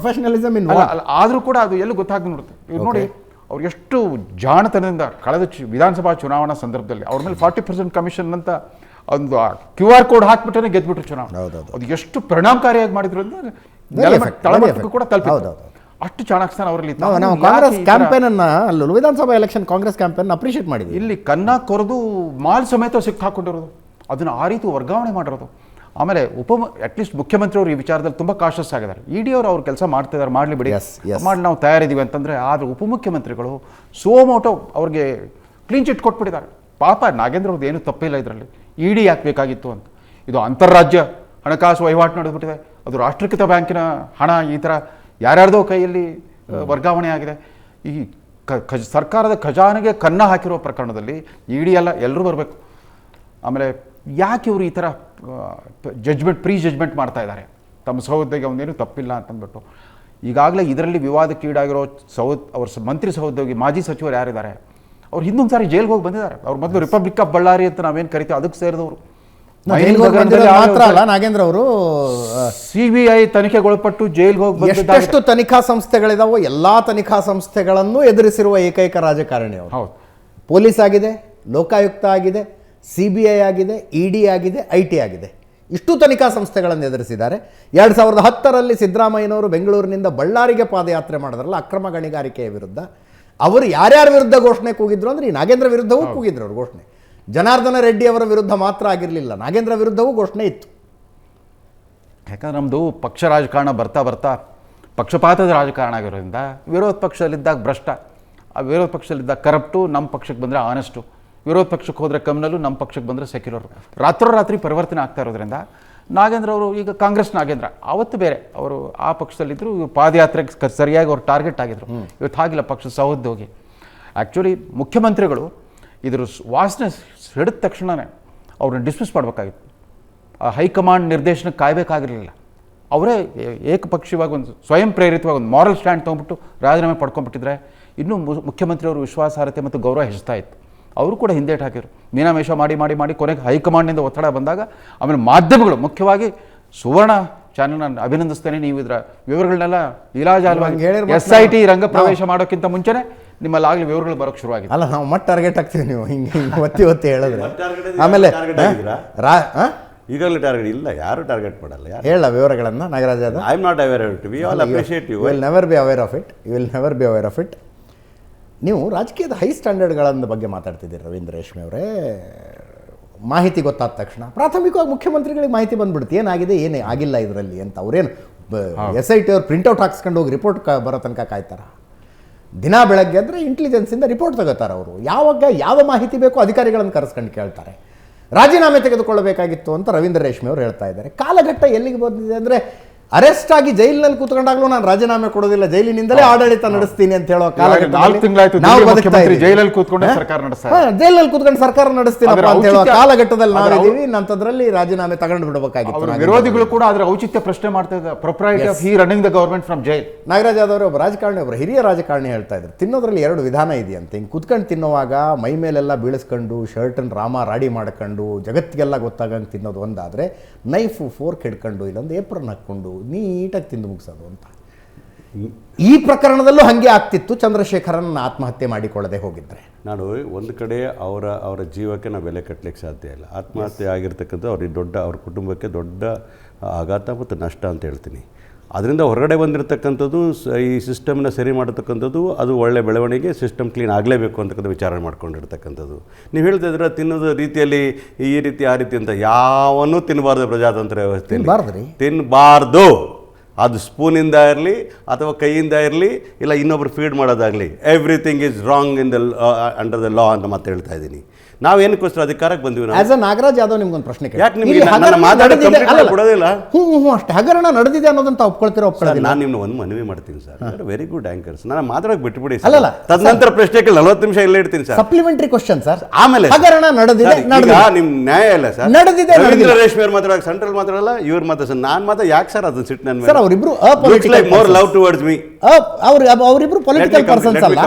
ಆದರೂ ಕೂಡ ಅದು ಎಲ್ಲೂ ಗೊತ್ತಾಗ್ದು ನೋಡುತ್ತೆ. ಇವ್ರು ನೋಡಿ, ಅವ್ರು ಎಷ್ಟು ಜಾಣತನದಿಂದ ಕಳೆದ ವಿಧಾನಸಭಾ ಚುನಾವಣಾ ಸಂದರ್ಭದಲ್ಲಿ ಅವ್ರ ಮೇಲೆ 40% ಕಮಿಷನ್ ಅಂತ ಒಂದು QR ಕೋಡ್ ಹಾಕ್ಬಿಟ್ಟೇ ಗೆದ್ಬಿಟ್ರು ಚುನಾವಣೆ. ಅದು ಎಷ್ಟು ಪರಿಣಾಮಕಾರಿಯಾಗಿ ಮಾಡಿದ್ರು ಅಂದ್ರೆ ತಳಮಟ್ಟಕ್ಕೂ ಕೂಡ ತಲುಪಿದ್ರು. ಅಷ್ಟು ಚಾಣಾಕ್ಷತನ ಅವರಲ್ಲಿ. ಕಾಂಗ್ರೆಸ್ ಕ್ಯಾಂಪೇನ್ ಅನ್ನು, ವಿಧಾನಸಭಾ ಎಲೆಕ್ಷನ್ ಕಾಂಗ್ರೆಸ್ ಕ್ಯಾಂಪೇನ್ ಅಪ್ರಿಷಿಯೇಟ್ ಮಾಡಿದ್ವಿ. ಇಲ್ಲಿ ಕನ್ನ ಕೊರೆದು ಮಾಲ್ ಸಮೇತ ಸಿಕ್ಕಾಕೊಂಡಿರೋದು, ಅದನ್ನು ಆ ರೀತಿ ವರ್ಗಾವಣೆ ಮಾಡಿರೋದು. ಆಮೇಲೆ ಅಟ್ಲೀಸ್ಟ್ ಮುಖ್ಯಮಂತ್ರಿಯವರು ಈ ವಿಚಾರದಲ್ಲಿ ತುಂಬ ಕಾಷಸ್ ಆಗಿದ್ದಾರೆ. ED ಅವರು ಅವ್ರ ಕೆಲಸ ಮಾಡ್ತಿದ್ದಾರೆ, ಮಾಡಲಿ ಬಿಡಿ, ಮಾಡಿ ನಾವು ತಯಾರಿದ್ದೀವಿ ಅಂತಂದರೆ. ಆದರೆ ಉಪಮುಖ್ಯಮಂತ್ರಿಗಳು ಸೋಮೋಟೋ ಅವ್ರಿಗೆ ಕ್ಲೀನ್ ಚಿಟ್ ಕೊಟ್ಬಿಟ್ಟಿದ್ದಾರೆ. ಪಾಪ ನಾಗೇಂದ್ರ ಅವ್ರದ್ದು ಏನೂ ತಪ್ಪಿಲ್ಲ ಇದರಲ್ಲಿ. ED ಯಾಕೆ ಬೇಕಾಗಿತ್ತು ಅಂತ. ಇದು ಅಂತಾರಾಜ್ಯ ಹಣಕಾಸು ವಹಿವಾಟು ನಡೆದ್ಬಿಟ್ಟಿದೆ. ಅದು ರಾಷ್ಟ್ರೀಕೃತ ಬ್ಯಾಂಕಿನ ಹಣ ಈ ಥರ ಯಾರ್ಯಾರ್ದೋ ಕೈಯಲ್ಲಿ ವರ್ಗಾವಣೆ ಆಗಿದೆ. ಈ ಸರ್ಕಾರದ ಖಜಾನೆಗೆ ಕನ್ನ ಹಾಕಿರೋ ಪ್ರಕರಣದಲ್ಲಿ ED ಎಲ್ಲ ಎಲ್ಲರೂ ಬರಬೇಕು. ಆಮೇಲೆ ಯಾಕೆ ಇವರು ಈ ಥರ ಪ್ರೀ ಜಜ್ಮೆಂಟ್ ಮಾಡ್ತಾ ಇದ್ದಾರೆ? ತಮ್ಮ ಸಹೋದ್ಯೋಗಿ ಅವನೇನು ತಪ್ಪಿಲ್ಲ ಅಂತಂದ್ಬಿಟ್ಟು. ಈಗಾಗಲೇ ಇದರಲ್ಲಿ ವಿವಾದಕ್ಕೀಡಾಗಿರೋ ಅವ್ರ ಮಂತ್ರಿ ಸಹೋದ್ಯೋಗಿ ಮಾಜಿ ಸಚಿವರು ಯಾರಿದ್ದಾರೆ, ಅವ್ರು ಹಿಂದೊಂದು ಸಾರಿ ಜೈಲ್ಗೆ ಹೋಗಿ ಬಂದಿದ್ದಾರೆ. ಅವ್ರು ಮೊದಲು ರಿಪಬ್ಲಿಕ್ ಆಫ್ ಬಳ್ಳಾರಿ ಅಂತ ನಾವೇನು ಕರಿತೀವಿ ಅದಕ್ಕೆ ಸೇರಿದವರು. ಮಾತ್ರ ಅಲ್ಲ, ನಾಗೇಂದ್ರ ಅವರು CBI ತನಿಖೆಗೊಳಪಟ್ಟು ಜೈಲ್ಗೆ ಹೋಗಿ ಎಷ್ಟು ತನಿಖಾ ಸಂಸ್ಥೆಗಳಿದಾವೋ ಎಲ್ಲಾ ತನಿಖಾ ಸಂಸ್ಥೆಗಳನ್ನು ಎದುರಿಸಿರುವ ಏಕೈಕ ರಾಜಕಾರಣಿ ಅವರು. ಹೌದು, ಪೊಲೀಸ್ ಆಗಿದೆ, ಲೋಕಾಯುಕ್ತ ಆಗಿದೆ, CBI ಆಗಿದೆ, ED ಆಗಿದೆ, IT ಆಗಿದೆ. ಇಷ್ಟು ತನಿಖಾ ಸಂಸ್ಥೆಗಳನ್ನು ಎದುರಿಸಿದ್ದಾರೆ. 2010ರಲ್ಲಿ ಸಿದ್ದರಾಮಯ್ಯನವರು ಬೆಂಗಳೂರಿನಿಂದ ಬಳ್ಳಾರಿಗೆ ಪಾದಯಾತ್ರೆ ಮಾಡಿದ್ರಲ್ಲ ಅಕ್ರಮ ಗಣಿಗಾರಿಕೆಯ ವಿರುದ್ಧ, ಅವರು ಯಾರ್ಯಾರ ವಿರುದ್ಧ ಘೋಷಣೆ ಕೂಗಿದ್ರು ಅಂದರೆ ಈ ನಾಗೇಂದ್ರ ವಿರುದ್ಧವೂ ಕೂಗಿದ್ರು ಅವರು ಘೋಷಣೆ. ಜನಾರ್ದನ ರೆಡ್ಡಿ ಅವರ ವಿರುದ್ಧ ಮಾತ್ರ ಆಗಿರಲಿಲ್ಲ, ನಾಗೇಂದ್ರ ವಿರುದ್ಧವೂ ಘೋಷಣೆ ಇತ್ತು. ಯಾಕಂದ್ರೆ ನಮ್ಮದು ಪಕ್ಷ ರಾಜಕಾರಣ ಬರ್ತಾ ಪಕ್ಷಪಾತದ ರಾಜಕಾರಣ ಆಗಿರೋದ್ರಿಂದ ವಿರೋಧ ಪಕ್ಷದಲ್ಲಿದ್ದಾಗ ಭ್ರಷ್ಟ, ಆ ವಿರೋಧ ಪಕ್ಷದಲ್ಲಿದ್ದಾಗ ಕರಪ್ಟು, ನಮ್ಮ ಪಕ್ಷಕ್ಕೆ ಬಂದರೆ ಆನೆಸ್ಟು, ವಿರೋಧ ಪಕ್ಷಕ್ಕೆ ಹೋದರೆ ಕಮ್ನಲ್ಲು, ನಮ್ಮ ಪಕ್ಷಕ್ಕೆ ಬಂದರೆ ಸೆಕ್ಯುಲರು, ರಾತ್ರೋರಾತ್ರಿ ಪರಿವರ್ತನೆ ಆಗ್ತಾ ಇರೋದ್ರಿಂದ ನಾಗೇಂದ್ರ ಅವರು ಈಗ ಕಾಂಗ್ರೆಸ್ ನಾಗೇಂದ್ರ, ಅವತ್ತು ಬೇರೆ ಅವರು ಆ ಪಕ್ಷದಲ್ಲಿದ್ದರು, ಇವರು ಪಾದಯಾತ್ರೆಗೆ ಸರಿಯಾಗಿ ಅವ್ರು ಟಾರ್ಗೆಟ್ ಆಗಿದ್ರು. ಇವತ್ತು ಹಾಗಿಲ್ಲ, ಪಕ್ಷ ಸಹೋದ್ಯೋಗಿ. ಆ್ಯಕ್ಚುಲಿ ಮುಖ್ಯಮಂತ್ರಿಗಳು ಇದ್ರ ವಾಸನೆ ಹಿಡಿದ ತಕ್ಷಣವೇ ಅವ್ರನ್ನ ಡಿಸ್ಮಿಸ್ ಮಾಡಬೇಕಾಗಿತ್ತು. ಆ ಹೈಕಮಾಂಡ್ ನಿರ್ದೇಶನಕ್ಕೆ ಕಾಯಬೇಕಾಗಿರಲಿಲ್ಲ. ಅವರೇ ಏಕಪಕ್ಷೀಯವಾಗಿ ಒಂದು ಸ್ವಯಂ ಪ್ರೇರಿತವಾಗಿ ಒಂದು ಮಾರಲ್ ಸ್ಟ್ಯಾಂಡ್ ತೊಗೊಂಡ್ಬಿಟ್ಟು ರಾಜೀನಾಮೆ ಪಡ್ಕೊಂಡ್ಬಿಟ್ಟಿದ್ರೆ ಇನ್ನೂ ಮುಖ್ಯಮಂತ್ರಿಯವರು ವಿಶ್ವಾಸಾರ್ಹತೆ ಮತ್ತು ಗೌರವ ಹೆಚ್ಚುತ್ತಾ ಇತ್ತು. ಅವರು ಕೂಡ ಹಿಂದೇಟು ಹಾಕಿದ್ರು. ಮೀನಾಮೇಷ ಮಾಡಿ ಕೊನೆಗೆ ಹೈಕಮಾಂಡ್ನಿಂದ ಒತ್ತಡ ಬಂದಾಗ ಆಮೇಲೆ ಮಾಧ್ಯಮಗಳು, ಮುಖ್ಯವಾಗಿ ಸುವರ್ಣ ಚಾನೆಲ್ನ ಅಭಿನಂದಿಸ್ತೇನೆ. ನೀವು ಇದರ ವಿವರಗಳನ್ನೆಲ್ಲ ಲೀಲಾಜಾಲವಾಗಿ SIT ರಂಗ ಪ್ರವೇಶ ಮಾಡೋಕ್ಕಿಂತ ಮುಂಚೆನೆ ನಿಮ್ಮಲ್ಲಿ ಆಗಲಿ ವಿವರಗಳು ಬರೋಕ್ಕೆ ಶುರುವಾಗಿದೆ. ಅಲ್ಲ, ನಾವು ಮತ್ತೆ ಟಾರ್ಗೆಟ್ ಆಗ್ತೀವಿ ನೀವು ಹಿಂಗೆ ಒತ್ತಿ ಹೇಳಿದ್ರೆ. ಆಮೇಲೆ ಈಗಾಗಲೇ ಟಾರ್ಗೆಟ್ ಇಲ್ಲ, ಯಾರು ಟಾರ್ಗೆಟ್ ಮಾಡಲ್ಲ. ಹೇಳ ವಿವರಗಳನ್ನು Nagaraj. I am not aware of it. We all appreciate you. Will never be aware of it. You will never be aware of it. ನೀವು ರಾಜಕೀಯದ ಹೈ ಸ್ಟ್ಯಾಂಡರ್ಡ್ಗಳ ಬಗ್ಗೆ ಮಾತಾಡ್ತಿದ್ದೀರಿ ರವೀಂದ್ರ ರೇಷ್ಮೆ ಅವರೇ. ಮಾಹಿತಿ ಗೊತ್ತಾದ ತಕ್ಷಣ ಪ್ರಾಥಮಿಕವಾಗಿ ಮುಖ್ಯಮಂತ್ರಿಗಳಿಗೆ ಮಾಹಿತಿ ಬಂದ್ಬಿಡುತ್ತೆ, ಏನಾಗಿದೆ ಏನೇ ಆಗಿಲ್ಲ ಇದರಲ್ಲಿ ಅಂತ. ಅವ್ರೇನು SIT ಅವ್ರು ಪ್ರಿಂಟೌಟ್ ಹಾಕ್ಸ್ಕೊಂಡು ಹೋಗಿ ರಿಪೋರ್ಟ್ ಬರೋ ತನಕ ಕಾಯ್ತಾರ? ದಿನ ಬೆಳಗ್ಗೆ ಅಂದರೆ ಇಂಟೆಲಿಜೆನ್ಸಿಂದ ರಿಪೋರ್ಟ್ ತಗೋತಾರೆ ಅವರು. ಯಾವಾಗ ಯಾವ ಮಾಹಿತಿ ಬೇಕೋ ಅಧಿಕಾರಿಗಳನ್ನು ಕರೆಸ್ಕೊಂಡು ಕೇಳ್ತಾರೆ. ರಾಜೀನಾಮೆ ತೆಗೆದುಕೊಳ್ಳಬೇಕಾಗಿತ್ತು ಅಂತ ರವೀಂದ್ರ ರೇಷ್ಮೆ ಅವರು ಹೇಳ್ತಾ ಇದ್ದಾರೆ. ಕಾಲಘಟ್ಟ ಎಲ್ಲಿಗೆ ಬಂದಿದೆ ಅಂದರೆ ಅರೆಸ್ಟ್ ಆಗಿ ಜೈಲಿನಲ್ಲಿ ಕೂತ್ಕೊಂಡಾಗ್ಲೂ ನಾನು ರಾಜೀನಾಮೆ ಕೊಡೋದಿಲ್ಲ, ಜೈಲಿನಿಂದಲೇ ಆಡಳಿತ ನಡೆಸ್ತೀನಿ ಅಂತ ಹೇಳೋ ನಾಲ್ಕು ತಿಂಗಳಾಯ್ತು ಜೈಲಲ್ಲಿ ಕೂತ್ಕೊಂಡೆ ಸರ್ಕಾರ ನಡೆಸ್ತಾರೆ, ಜೈಲಲ್ಲಿ ಕೂತ್ಕೊಂಡು ಸರ್ಕಾರ ನಡೆಸ್ತೀನಪ್ಪ ಅಂತ ಹೇಳೋ ಕಾಲಘಟ್ಟದಲ್ಲಿ ನಾವಿದ್ದೀವಿ. ನಂತರದಲ್ಲಿ ರಾಜೀನಾಮೆ ತಗೊಂಡು ಬಿಡಬೇಕಾಗಿತ್ತು. ವಿರೋಧಿಗಳು ಕೂಡ ಅದರ ಔಚಿತ್ಯ ಪ್ರಶ್ನೆ ಮಾಡ್ತಾ ಇದ್ದಾರೆ. ಪ್ರೊಪ್ರೈಟಿ of he running the government from jail. Nagaraj Yadav ಒಬ್ಬ ರಾಜಕಾರಣಿ, ಒಬ್ಬರು ಹಿರಿಯ ರಾಜಕಾರಣಿ ಹೇಳ್ತಾ ಇದ್ರು, ತಿನ್ನೋದ್ರಲ್ಲಿ 2 ವಿಧಾನ ಇದೆಯಂತೆ. ಹಿಂಗೆ ಕುತ್ಕೊಂಡು ತಿನ್ನುವಾಗ ಮೈ ಮೇಲೆಲ್ಲ ಬೀಳಿಸ್ಕೊಂಡು ಶರ್ಟನ್ನು ರಾಡಿ ಮಾಡ್ಕೊಂಡು ಜಗತ್ತಿಗೆಲ್ಲ ಗೊತ್ತಾಗಂಗೆ ತಿನ್ನೋದು ಒಂದಾದರೆ, ನೈಫು ಫೋರ್ಕ್ ಹಿಡ್ಕೊಂಡು ಇಲ್ಲೊಂದು ಏಪ್ರನ್ ಹಾಕ್ಕೊಂಡು ನೀಟಾಗಿ ತಿಂದು ಮುಗಿಸೋದು ಅಂತ. ಈ ಪ್ರಕರಣದಲ್ಲೂ ಹಾಗೆ ಆಗ್ತಿತ್ತು. ಚಂದ್ರಶೇಖರನ್ ಆತ್ಮಹತ್ಯೆ ಮಾಡಿಕೊಳ್ಳದೆ ಹೋಗಿದ್ರೆ ನಾನು ಒಂದು ಕಡೆ ಅವರ ಜೀವಕ್ಕೆ ನಾವು ಬೆಲೆ ಕಟ್ಟಲಿಕ್ಕೆ ಸಾಧ್ಯ ಇಲ್ಲ. ಆತ್ಮಹತ್ಯೆ ಆಗಿರ್ತಕ್ಕಂಥ ಅವ್ರ ಕುಟುಂಬಕ್ಕೆ ದೊಡ್ಡ ಆಘಾತ ಮತ್ತು ನಷ್ಟ ಅಂತ ಹೇಳ್ತೀನಿ. ಅದರಿಂದ ಹೊರಗಡೆ ಬಂದಿರತಕ್ಕಂಥದ್ದು ಈ ಸಿಸ್ಟಮ್ನ ಸರಿ ಮಾಡತಕ್ಕಂಥದ್ದು, ಅದು ಒಳ್ಳೆ ಬೆಳವಣಿಗೆ, ಸಿಸ್ಟಮ್ ಕ್ಲೀನ್ ಆಗಲೇಬೇಕು ಅಂತಕ್ಕಂಥ ವಿಚಾರ ಮಾಡ್ಕೊಂಡಿರ್ತಕ್ಕಂಥದ್ದು. ನೀವು ಹೇಳ್ತಾ ಇದ್ರೆ ತಿನ್ನೋದು ರೀತಿಯಲ್ಲಿ ಈ ರೀತಿ ಆ ರೀತಿ ಅಂತ ಯಾವನ್ನೂ ತಿನ್ನಬಾರ್ದು ಪ್ರಜಾತಂತ್ರ ವ್ಯವಸ್ಥೆಯಲ್ಲಿ, ತಿನ್ನಬಾರ್ದು. ಅದು ಸ್ಪೂನಿಂದ ಇರಲಿ ಅಥವಾ ಕೈಯಿಂದ ಇರಲಿ ಇಲ್ಲ ಇನ್ನೊಬ್ರು ಫೀಡ್ ಮಾಡೋದಾಗಲಿ, everything is wrong in the under the law ಅಂತ ಮತ್ತೆ ಹೇಳ್ತಾ ಇದ್ದೀನಿ. ನಾವೇನಕ್ಕೋಸ್ಕರ ಅಧಿಕಾರಕ್ಕೆ ಬಂದಿವಿ? ಆಸ್ ಅ ನಾಗರಾಜ್ ಯಾದವ್ ನಿಮ್ಗೊಂದು ಪ್ರಶ್ನೆ ಯಾಕೆ ನಿಮಗೆ ಕೊಡೋದಿಲ್ಲ? ಅಷ್ಟೇ ಹಗರಣ ನಡೆದಿದೆ ಅನ್ನೋದಂತ ಒಪ್ಕೊಳ್ತೀರಾ? ಒಪ್ಕೊಳ್ಳೋದಿಲ್ಲ. ನಾನು ನಿಮ್ನ ಒಂದು ಮನವಿ ಮಾಡ್ತೀನಿ ಸರ್, ವೆರಿ ಗುಡ್ ಆಂಕರ್ಸ್, ನಾನು ಮಾತಾಡೋಕೆ ಬಿಟ್ಬಿಡಿ. ಅಲ್ಲ ತದನಂತರ ಪ್ರಶ್ನೆಗೆ 40 ನಿಮಿಷ ಇಲ್ಲೇ ಇಡ್ತೀನಿ ಸರ್. Supplementary question sir. ಆಮೇಲೆ ಹಗರಣ ನಡೆದಿದೆ, ನಿಮ್ ನ್ಯಾಯ ಇಲ್ಲ ಸರ್. ನಡೆದಿದೆ. ರವೀಂದ್ರ ರೇಷ್ಮೆ ಅವ್ರು ಮಾತಾಡೋಕೆ ಸೆಂಟ್ರಲ್ ಮಾತಾಡಲ್ಲ, ಇವ್ರು ಮಾತಾಡ ನಾನು ಮಾತ್ರ ಯಾಕೆ ಸರ್ ಅದನ್ನ ಸಿಟ್ಟು ನನ್ನ ಸರ್? ಅವರಿಬ್ರು ಮೋರ್ ಲವ್ ಟುವರ್ಡ್ಸ್ ಮೀ. ಅವರಿಬ್ರು ಪೊಲಿಟಿಕಲ್ ಪರ್ಸನ್ಸ್ ಅಲ್ಲ.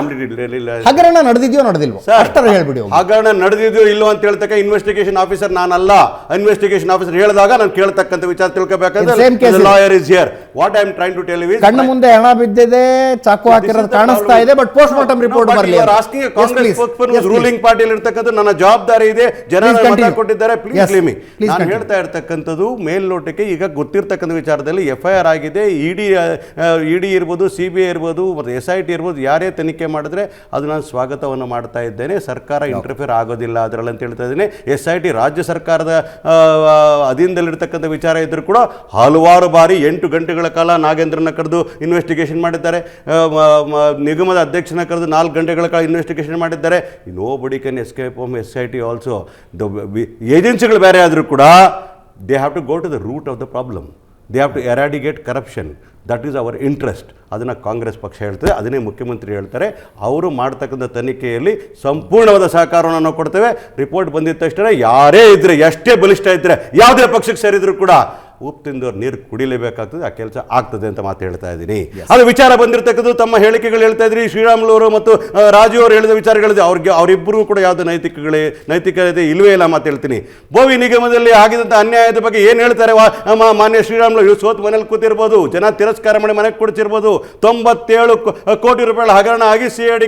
ಹಗರಣ ನಡೆದಿದೆಯೋ ನಡೆದಿಲ್ವೋ ಅಷ್ಟರ ಹೇಳ್ಬಿಡಿ. ಹಗರಣ ನಡೆದಿದೆಯೋ ಇಲ್ಲೋ ಅಂತ ಹೇಳ್ತಕ್ಕ ಇನ್ವೆಸ್ಟಿಗೇಷನ್ ಆಫೀಸರ್ ನಾನಲ್ಲ. ಇನ್ವೆಸ್ಟಿಗೇಷನ್ ಆಫೀಸರ್ ಹೇಳಿದಾಗ ನಾನು ಕೇಳ್ತಕ್ಕಂಥ ವಿಚಾರ ತಿಳ್ಕೋಬೇಕಾದ್ರೆ lawyer is here. What I am trying to tell you is ಕಣ್ಣು ಮುಂದೆ ಹಣ ಬಿದ್ದಿದೆ, ಚಾಕು ಹಾಕಿರೋದು ಕಾಣಿಸ್ತಾ ಇದೆ, ಬಟ್ ಪೋಸ್ಟ್ ಮಾರ್ಟಮ್ ರಿಪೋರ್ಟ್ ಬರಲಿ. ಕಾಂಗ್ರೆಸ್ ರೂಲಿಂಗ್ ಪಾರ್ಟಿಯಲ್ಲಿ ಇರ್ತಕ್ಕಂಥ ನನ್ನ ಜವಾಬ್ದಾರಿ ಇದೆ, ಜನ ಮತ ಕೊಟ್ಟಿದ್ದಾರೆ, ಪ್ಲೀಸ್ ಲೀವ್ ಮಿ. ನಾನು ಹೇಳ್ತಾ ಇರ್ತಕ್ಕಂಥದ್ದು ಮೇಲ್ನೋಟಕ್ಕೆ ಈಗ ಗೊತ್ತಿರ್ತಕ್ಕಂಥ ವಿಚಾರದಲ್ಲಿ FIR ಆಗಿದೆ. ಇಡಿ ಇರ್ಬೋದು, CBI ಇರ್ಬೋದು, ಮತ್ತು SIT ಇರ್ಬೋದು, ಯಾರೇ ತನಿಖೆ ಮಾಡಿದ್ರೆ ಅದು ನಾನು ಸ್ವಾಗತವನ್ನು ಮಾಡ್ತಾ ಇದ್ದೇನೆ. ಸರ್ಕಾರ ಇಂಟರ್ಫಿಯರ್ ಆಗೋದಿಲ್ಲ ಅದರಲ್ಲಿ ಅಂತ ಹೇಳ್ತಾ ಇದ್ದೀನಿ. SIT ರಾಜ್ಯ ಸರ್ಕಾರದ ಅಧೀನದಲ್ಲಿರ್ತಕ್ಕಂಥ ವಿಚಾರ ಇದ್ರೂ ಕೂಡ ಹಲವಾರು ಬಾರಿ 8 ಗಂಟೆಗಳ ಕಾಲ ನಾಗೇಂದ್ರನ ಕರೆದು ಇನ್ವೆಸ್ಟಿಗೇಷನ್ ಮಾಡಿದ್ದಾರೆ. ನಿಗಮದ ಅಧ್ಯಕ್ಷನ ಕರೆದು 4 ಗಂಟೆಗಳ ಕಾಲ ಇನ್ವೆಸ್ಟಿಗೇಷನ್ ಮಾಡಿದ್ದಾರೆ. Nobody can escape from SIT also. ಏಜೆನ್ಸಿಗಳು ಬೇರೆ ಆದರೂ ಕೂಡ they have to go to the root of the problem. They have to eradicate corruption. That is our interest. ಅದನ್ನು ಕಾಂಗ್ರೆಸ್ ಪಕ್ಷ ಹೇಳ್ತದೆ, ಅದನ್ನೇ ಮುಖ್ಯಮಂತ್ರಿ ಹೇಳ್ತಾರೆ. ಅವರು ಮಾಡ್ತಕ್ಕಂಥ ತನಿಖೆಯಲ್ಲಿ ಸಂಪೂರ್ಣವಾದ ಸಹಕಾರವನ್ನು ನಾವು ಕೊಡ್ತೇವೆ. ರಿಪೋರ್ಟ್ ಬಂದಿದ್ದ ತಕ್ಷಣ ಯಾರೇ ಇದ್ದರೆ, ಎಷ್ಟೇ ಬಲಿಷ್ಠ ಇದ್ದರೆ, ಯಾವುದೇ ಪಕ್ಷಕ್ಕೆ ಸೇರಿದ್ರು ಕೂಡ ಉಪ್ಪು ತಿಂದವ್ರು ನೀರು ಕುಡಿಲೇಬೇಕಾಗ್ತದೆ. ಆ ಕೆಲಸ ಆಗ್ತದೆ ಅಂತ ಮಾತು ಹೇಳ್ತಾ ಇದ್ದೀನಿ. ಅದು ವಿಚಾರ ಬಂದಿರತಕ್ಕದ್ದು ತಮ್ಮ ಹೇಳಿಕೆಗಳು ಹೇಳ್ತಾ ಇದ್ರಿ. ಶ್ರೀರಾಮುಲು ಅವರು ಮತ್ತು ರಾಜು ಅವರು ಹೇಳಿದ ವಿಚಾರಗಳಿದೆ. ಅವರಿಬ್ಬರು ಕೂಡ ಯಾವುದೇ ನೈತಿಕತೆ ಇಲ್ಲವೇ ಇಲ್ಲ ಮಾತು ಹೇಳ್ತೀನಿ. ಬೋವಿ ನಿಗಮದಲ್ಲಿ ಆಗಿದಂಥ ಅನ್ಯಾಯದ ಬಗ್ಗೆ ಏನು ಹೇಳ್ತಾರೆ ಮಾನ್ಯ ಶ್ರೀರಾಮುಲು? ಇವ್ರು ಸೋತು ಮನೇಲಿ ಕೂತಿರ್ಬೋದು, ಜನ ತಿರಸ್ಕಾರ ಮಾಡಿ ಮನೆಗೆ ಕೊಡ್ತಿರ್ಬೋದು. 97 ಕೋಟಿ ರೂಪಾಯಿ ಹಗರಣ ಆಗಿ CID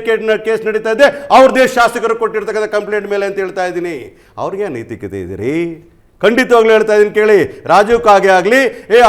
ಕೇಸ್ ನಡೀತಾ ಇದೆ. ಅವ್ರ ದೇಶ ಶಾಸಕರು ಕೊಟ್ಟಿರ್ತಕ್ಕಂಥ ಕಂಪ್ಲೇಂಟ್ ಮೇಲೆ ಅಂತ ಹೇಳ್ತಾ ಇದ್ದೀನಿ. ಅವ್ರಿಗೆ ನೈತಿಕತೆ ಇದೆರಿ? ಖಂಡಿತವಾಗ್ಲೂ ಹೇಳ್ತಾ ಇದ್ದೀನಿ ಕೇಳಿ. ರಾಜೀವ್ ಕಾಗೆ ಆಗಲಿ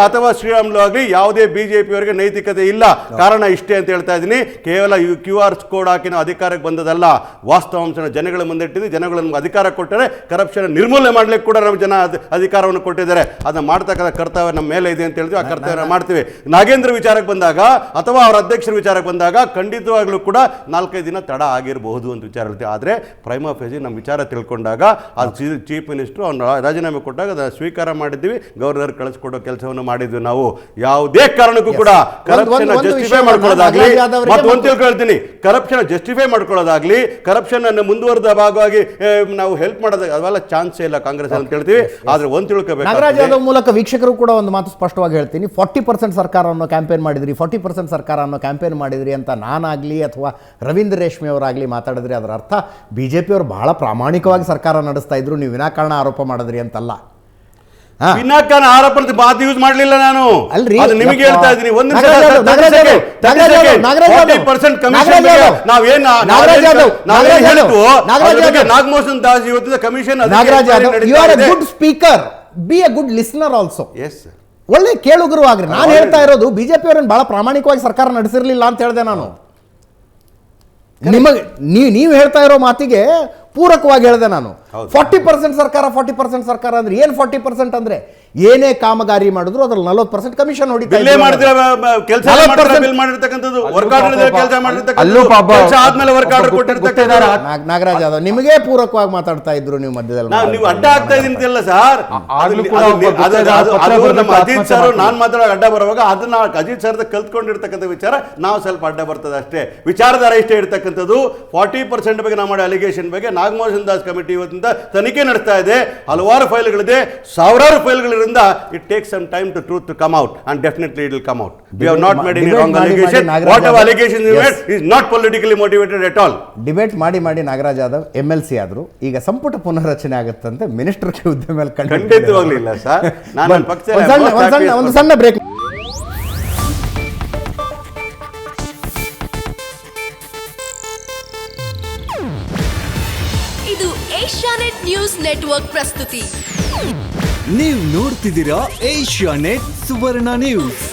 ಅಥವಾ ಶ್ರೀರಾಮುಲು ಆಗಲಿ ಯಾವುದೇ BJPಯವರಿಗೆ ನೈತಿಕತೆ ಇಲ್ಲ. ಕಾರಣ ಇಷ್ಟೇ ಅಂತ ಹೇಳ್ತಾ ಇದ್ದೀನಿ. ಕೇವಲ QR ಕೋಡ್ ಹಾಕಿ ನಾವು ಅಧಿಕಾರಕ್ಕೆ ಬಂದದಲ್ಲ, ವಾಸ್ತವಾಂಶನ ಜನಗಳ ಮುಂದೆ ಇಟ್ಟಿದ್ದು. ಜನಗಳು ನಮ್ಗೆ ಅಧಿಕಾರ ಕೊಟ್ಟರೆ ಕರಪ್ಷನ್ ನಿರ್ಮೂಲನೆ ಮಾಡಲಿಕ್ಕೆ ಕೂಡ ನಮ್ಮ ಜನ ಅಧಿಕಾರವನ್ನು ಕೊಟ್ಟಿದ್ದಾರೆ. ಅದನ್ನು ಮಾಡ್ತಕ್ಕಂಥ ಕರ್ತವ್ಯ ನಮ್ಮ ಮೇಲೆ ಇದೆ ಅಂತ ಹೇಳ್ತೀವಿ. ಆ ಕರ್ತವ್ಯ ಮಾಡ್ತೀವಿ. ನಾಗೇಂದ್ರ ವಿಚಾರಕ್ಕೆ ಬಂದಾಗ ಅಥವಾ ಅವರ ಅಧ್ಯಕ್ಷರ ವಿಚಾರಕ್ಕೆ ಬಂದಾಗ ಖಂಡಿತವಾಗ್ಲೂ ಕೂಡ 4-5 ದಿನ ತಡ ಆಗಿರಬಹುದು ಅಂತ ವಿಚಾರ ಹೇಳ್ತೀವಿ. ಆದರೆ ಪ್ರೈಮಾ ಫೇಜಿ ನಮ್ಮ ವಿಚಾರ ತಿಳ್ಕೊಂಡಾಗ ಅದು ಚೀಫ್ ಮಿನಿಸ್ಟ್ರು ಅವ್ನು ರಾಜೀನಾಮೆ ಕೊಟ್ಟಾಗ ಅದನ್ನು ಸ್ವೀಕಾರ ಮಾಡಿದ್ವಿ. ಗವರ್ನರ್ ಕಳಿಸ್ಕೊಡೋ ಕೆಲಸವನ್ನು ಮಾಡಿದ್ವಿ. ನಾವು ಯಾವುದೇ ಕಾರಣಕ್ಕೂ ಕೂಡ ಕರಪ್ಷನ್ ಜಸ್ಟಿಫೈ ಮಾಡ್ಕೊಳ್ಳೋದಾಗ್ಲಿ, ಒಂದು ತಿಳ್ಕೊಳ್ತೀನಿ, ಕರಪ್ಷನ್ ಜಸ್ಟಿಫೈ ಮಾಡ್ಕೊಳ್ಳೋದಾಗ್ಲಿ, ಕರಪ್ಷನ್ ಅನ್ನು ಮುಂದುವರೆದ ಭಾಗವಾಗಿ ನಾವು ಹೆಲ್ಪ್ ಮಾಡೋದಾಗ ಅವೆಲ್ಲ ಚಾನ್ಸೇ ಇಲ್ಲ ಕಾಂಗ್ರೆಸ್ ಅಂತ ಹೇಳ್ತೀವಿ. ಆದ್ರೆ ಒಂದು ತಿಳ್ಕೋಬೇಕು, ನಾಗರಾಜ್ ಯಾದವ್ ಮೂಲಕ ವೀಕ್ಷಕರು ಕೂಡ ಒಂದು ಮಾತು ಸ್ಪಷ್ಟವಾಗಿ ಹೇಳ್ತೀನಿ. 40% ಸರ್ಕಾರವನ್ನು ಕ್ಯಾಂಪೇನ್ ಮಾಡಿದ್ರಿ, 40% ಸರ್ಕಾರವನ್ನು ಕ್ಯಾಂಪೇನ್ ಮಾಡಿದ್ರಿ ಅಂತ ನಾನಾಗಲಿ ಅಥವಾ ರವೀಂದ್ರ ರೇಷ್ಮೆ ಅವರಾಗಲಿ ಮಾತಾಡಿದ್ರಿ. ಅದರ ಅರ್ಥ BJPಯವರು ಬಹಳ ಪ್ರಾಮಾಣಿಕವಾಗಿ ಸರ್ಕಾರ ನಡೆಸ್ತಾ ಇದ್ರು, ನೀವು ವಿನಾಕಾರಣ ಆರೋಪ ಮಾಡಿದ್ರಿ ಅಂತಲ್ಲ. ವಿನಾಕಾರಣ ಆರೋಪ ಮಾತು ಯೂಸ್ ಮಾಡಲಿಲ್ಲ ನಾನು. ಅಲ್ರಿ, ಅದು ನಿಮಗೆ ಹೇಳ್ತಾ ಇದ್ದೀನಿ. ನಾಗಮೋಹನ್ ದಾಸ್ ಇವತ್ತಿನ commission good speaker, be a good listener also. Yes, ಒಳ್ಳೆ ಕೇಳುಗರು ಆಗ್ರಿ. ನಾನು ಹೇಳ್ತಾ ಇರೋದು BJPಯವರನ್ನು ಬಹಳ ಪ್ರಾಮಾಣಿಕವಾಗಿ ಸರ್ಕಾರ ನಡೆಸಿರ್ಲಿಲ್ಲ ಅಂತ ಹೇಳಿದೆ ನಾನು. ನಿಮಗೆ ನೀವು ಹೇಳ್ತಾ ಇರೋ ಮಾತಿಗೆ ಪೂರಕವಾಗಿ ಹೇಳಿದೆ ನಾನು. 40% ಸರ್ಕಾರ 40% ಸರ್ಕಾರ ಅಂದ್ರೆ ಏನು? 40% ಅಂದ್ರೆ ಏನೇ ಕಾಮಗಾರಿ ಮಾಡಿದ್ರು ಅದ್ರಲ್ಲಿ 40% ಕಮಿಷನ್ ಹೊಡಿತಾ ಬಿಲ್ಲೇ ಇದ್ರು. ಮಾಡ್ತಿರೋ ಕೆಲಸ 40% ಬಿಲ್ ಮಾಡಿರ್ತಕ್ಕಂಥದ್ದು, ವರ್ಕ್ ಆರ್ಡರ್ ಕೆಲಸ ಅಲ್ಲೂ ಮಾಡಿರ್ತಕ್ಕಂಥದ್ದು, ಪಾಪ ಕೆಲಸ ಆದ್ಮೇಲೆ ವರ್ಕ್ ಆರ್ಡರ್ ಕೊಟ್ಟಿರ್ತಕ್ಕಂಥದ್ದು. ನಾಗರಾಜ್ ಯಾದವ್ ನಿಮಗೆ ಪೂರಕವಾಗಿ ಮಾತಾಡ್ತಾ ಇದ್ರು ನೀವು ಮಧ್ಯದಲ್ಲಿ. ನೀವು ಅಡ್ಡ ಆಗ್ತಾ ಇದೀನಿಲ್ಲ ಸರ್. ಆಗ್ಲೂ ಕೂಡ ಒಬ್ಬ ಅದು ನಮ್ಮ ಅಜಿತ್ ಸರ್ ನಾನ್ ಮಾತಾಡೋ ಅಡ್ಡ ಬರುವಾಗ ಅದನ್ನ ಅಜಿತ್ ಸರ್ ಕಲ್ತ್ಕೊಂಡಿರ್ತಕ್ಕಂಥ ವಿಚಾರ ನಾವು ಸ್ವಲ್ಪ ಅಡ್ಡ ಬರ್ತದೆ ಅಷ್ಟೇ. ವಿಚಾರಧಾರ ಇಷ್ಟೇ ಇರ್ತಕ್ಕಂಥದ್ದು. 40% ಬಗ್ಗೆ ನಾವು ಮಾಡೋ ಅಲಿಗೇಷನ್ ಬಗ್ಗೆ ನಾಗಮೋಹನ್ ದಾಸ್ ಕಮಿಟಿ ಇವತ್ತಿಂದ ತನಿಖೆ ನಡೆಸ್ತಾ ಇದೆ. ಹಲವಾರು ಫೈಲ್ಗಳಿದೆ, ಸಾವಿರಾರು ಫೈಲ್ಗಳಿಂದ it takes some time to truth to come out and definitely it will come out. We have not made any wrong allegation. Whatever allegation you made is not politically motivated at all. Debate ಮಾಡಿ ನಾಗರಾಜ್ ಯಾದವ್ MLC ಆದ್ರು, ಈಗ ಸಂಪುಟ ಪುನರ್ರಚನೆ ಆಗುತ್ತಂತೆ, ಮಿನಿಸ್ಟರ್ ಹುದ್ದೆ ಮೇಲೆ ಖಂಡಿತವಾಗ್ಲೂ ಇಲ್ಲ ಸರ್. ನಾನು ಒಂದು ಸಣ್ಣ ಬ್ರೇಕ್. ಇದು ಏಷ್ಯಾನೆಟ್ ನ್ಯೂಸ್ ನೆಟ್ವರ್ಕ್ ಪ್ರಸ್ತುತಿ. ನೀವು ನೋಡ್ತಿದ್ದೀರಾ ಏಷ್ಯಾನೆಟ್ ಸುವರ್ಣ ನ್ಯೂಸ್.